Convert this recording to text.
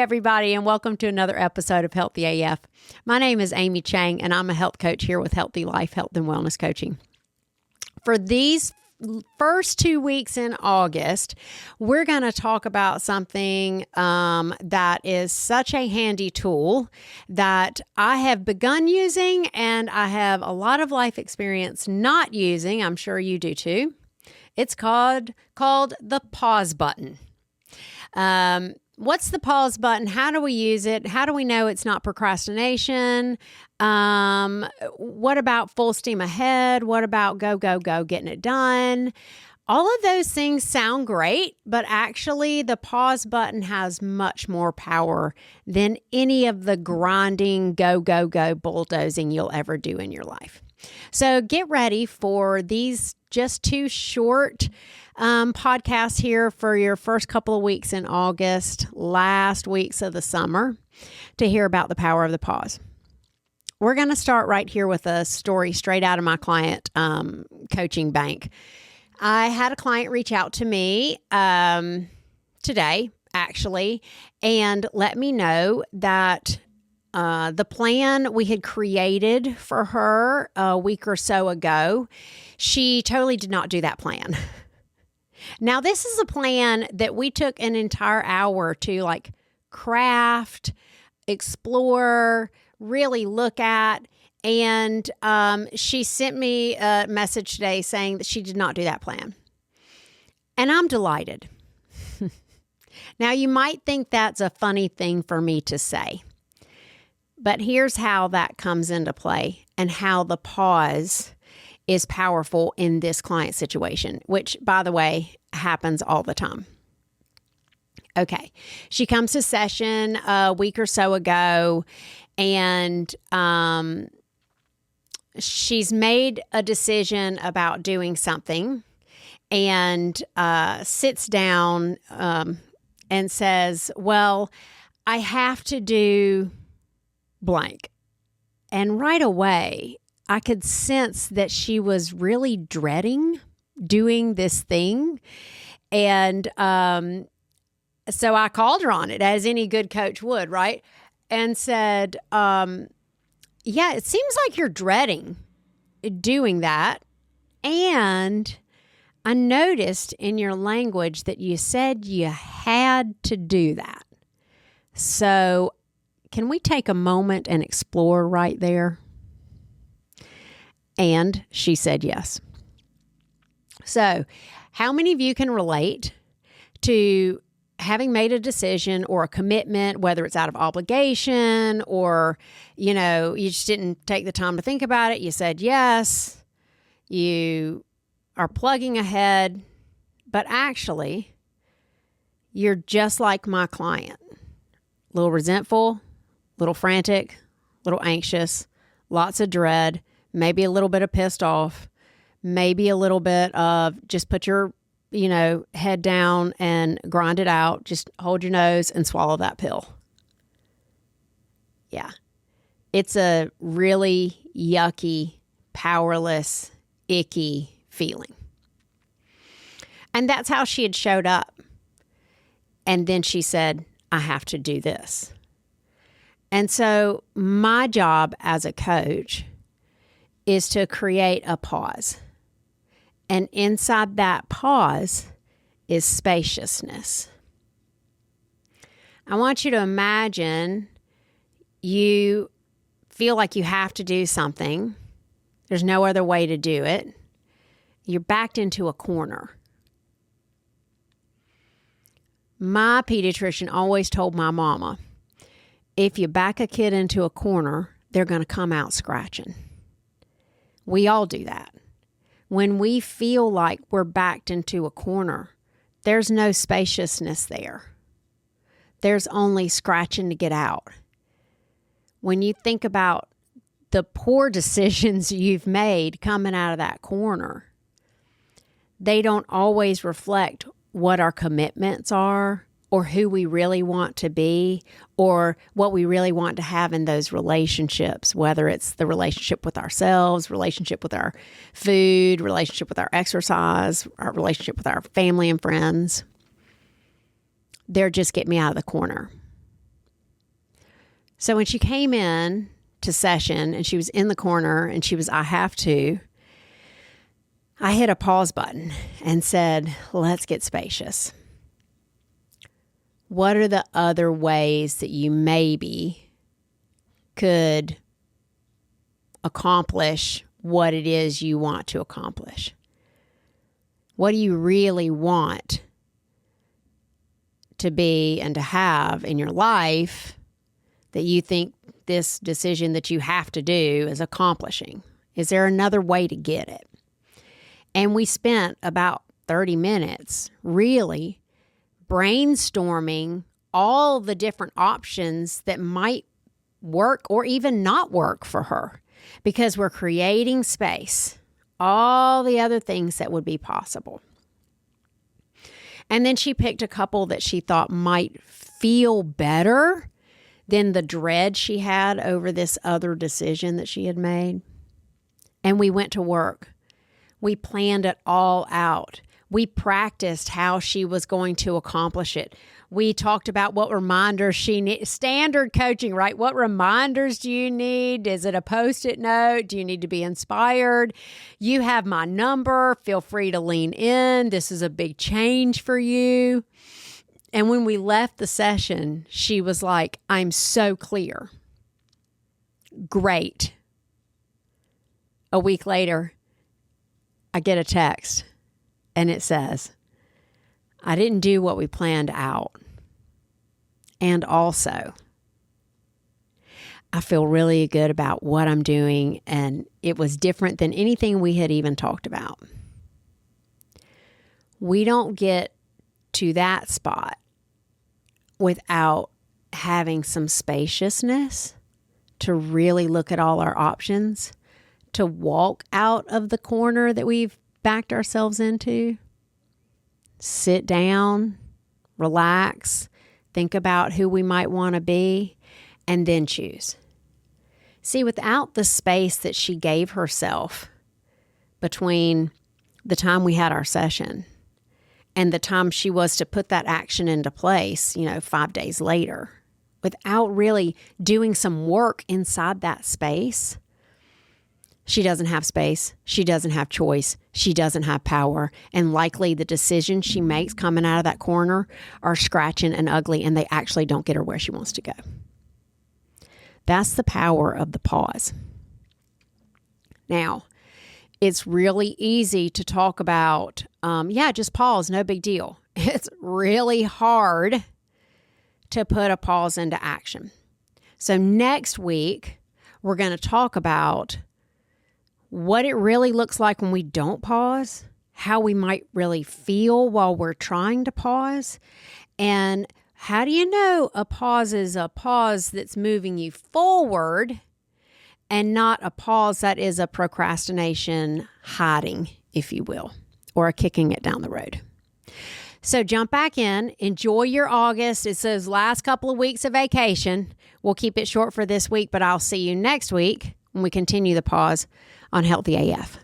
everybody, and welcome to another episode of Healthy AF. My name is Amy Chang, and I'm a health coach here with Healthy Life, Health and Wellness Coaching. For these first 2 weeks in August, we're going to talk about something that is such a handy tool that I have begun using, and I have a lot of life experience not using. I'm sure you do too. It's called the pause button. What's the pause button? How do we use it? How do we know it's not procrastination? What about full steam ahead? What about go, go, go, getting it done? All of those things sound great, but actually the pause button has much more power than any of the grinding, go, go, go bulldozing you'll ever do in your life. So get ready for these just two short podcasts here for your first couple of weeks in August, last weeks of the summer, to hear about the power of the pause. We're going to start right here with a story straight out of my client coaching bank. I had a client reach out to me today, actually, and let me know that the plan we had created for her a week or so ago, she totally did not do that plan. Now, this is a plan that we took an entire hour to craft, explore, really look at. And she sent me a message today saying that she did not do that plan. And I'm delighted. Now, you might think that's a funny thing for me to say. But here's how that comes into play and how the pause is powerful in this client situation, which, by the way, happens all the time. Okay. She comes to session a week or so ago, and she's made a decision about doing something and sits down and says, well, I have to do blank. And right away, I could sense that she was really dreading doing this thing. And so I called her on it, as any good coach would, right? And said, yeah, it seems like you're dreading doing that. And I noticed in your language that you said you had to do that. So can we take a moment and explore right there? And she said yes. So how many of you can relate to having made a decision or a commitment, whether it's out of obligation or, you just didn't take the time to think about it. You said yes, you are plugging ahead, but actually you're just like my client, a little resentful, a little frantic, a little anxious, lots of dread, maybe a little bit of pissed off, maybe a little bit of just put your head down and grind it out. Just hold your nose and swallow that pill. Yeah. It's a really yucky, powerless, icky feeling. And that's how she had showed up. And then she said, I have to do this. And so my job as a coach is to create a pause. And inside that pause is spaciousness. I want you to imagine you feel like you have to do something. There's no other way to do it. You're backed into a corner. My pediatrician always told my mama, if you back a kid into a corner, they're going to come out scratching. We all do that. When we feel like we're backed into a corner, there's no spaciousness there. There's only scratching to get out. When you think about the poor decisions you've made coming out of that corner, they don't always reflect what our commitments are or who we really want to be or what we really want to have in those relationships, whether it's the relationship with ourselves, relationship with our food, relationship with our exercise, our relationship with our family and friends. They're just get me out of the corner. So when she came in to session and she was in the corner and she was, I have to, I hit a pause button and said, let's get spacious. What are the other ways that you maybe could accomplish what it is you want to accomplish? What do you really want to be and to have in your life that you think this decision that you have to do is accomplishing? Is there another way to get it? And we spent about 30 minutes really brainstorming all the different options that might work or even not work for her, because we're creating space, all the other things that would be possible. And then she picked a couple that she thought might feel better than the dread she had over this other decision that she had made. And we went to work. We planned it all out. We practiced how she was going to accomplish it. We talked about what reminders she needs. Standard coaching, right? What reminders do you need? Is it a Post-it note? Do you need to be inspired? You have my number. Feel free to lean in. This is a big change for you. And when we left the session, she was like, I'm so clear. Great. A week later, I get a text and it says, I didn't do what we planned out. And also, I feel really good about what I'm doing, and it was different than anything we had even talked about. We don't get to that spot without having some spaciousness to really look at all our options, to walk out of the corner that we've backed ourselves into, sit down, relax, think about who we might want to be, and then choose. See, without the space that she gave herself between the time we had our session and the time she was to put that action into place, 5 days later, without really doing some work inside that space, she doesn't have space, she doesn't have choice, she doesn't have power, and likely the decisions she makes coming out of that corner are scratching and ugly, and they actually don't get her where she wants to go. That's the power of the pause. Now, it's really easy to talk about, just pause, no big deal. It's really hard to put a pause into action. So next week, we're going to talk about what it really looks like when we don't pause, how we might really feel while we're trying to pause, and how do you know a pause is a pause that's moving you forward and not a pause that is a procrastination hiding, if you will, or a kicking it down the road. So jump back in, enjoy your August. It's those last couple of weeks of vacation. We'll keep it short for this week, but I'll see you next week when we continue the pause on Healthy AF.